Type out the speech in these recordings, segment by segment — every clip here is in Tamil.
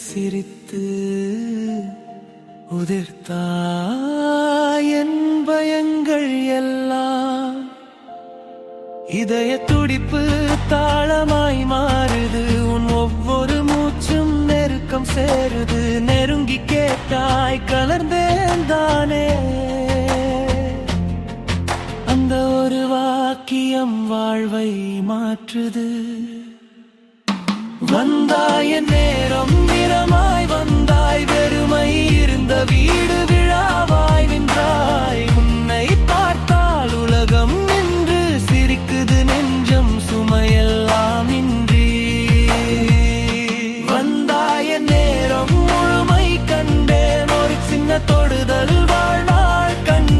சிரித்து உதிர்த்தாய் என் பயங்கள் எல்லாம். இதய துடிப்பு தாளமாய் மாறுது, உன் ஒவ்வொரு மூச்சும் நெருக்கம் சேருது. நெருங்கி கேட்டாய் கலர்ந்தேன் தானே, அந்த ஒரு வாக்கியம் வாழ்வை மாற்றுது. வந்தாய் என் நேரம் நிறமாய் வந்தாய், வெறுமை இருந்த வீடு விழாவாய் நின்றாய். உன்னை பார்த்தால் உலகம் நின்று சிரிக்குது, நெஞ்சம் சுமையெல்லாம் இன்றி. வந்தாய் என் நேரம் முழுமை கண்டேன், ஒரு சின்ன தொடுதல் வாழ்நாள் கண்டேன்.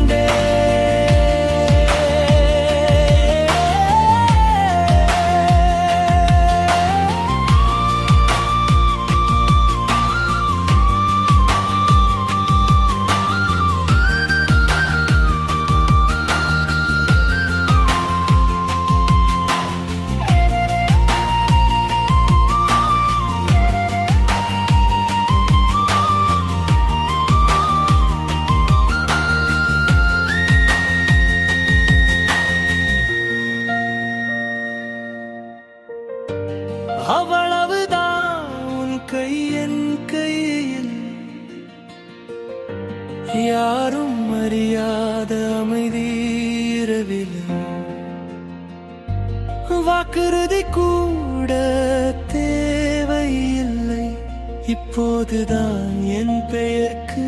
அவ்வளவுதான் உன் கை என் கையில், யாரும் அறியாத அமைதி இரவில். வாக்குறுதி கூட தேவையில்லை, இப்போதுதான் என் பெயருக்கு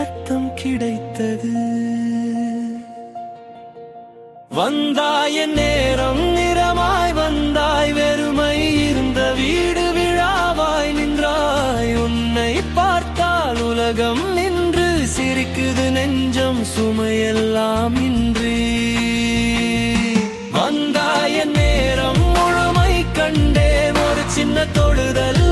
அர்த்தம் கிடைத்தது. வந்தாய் என் நேரம் நிறமாய் வந்தாய், வெறுமை இருந்த வீடு விழாவாய் நின்றாய். உன்னை பார்த்தால் உலகம் நின்று சிரிக்குது, நெஞ்சம் சுமையெல்லாம் இன்றி. வந்தாய் என் நேரம் முழுமை கண்டேன், ஒரு சின்ன தொடுதல்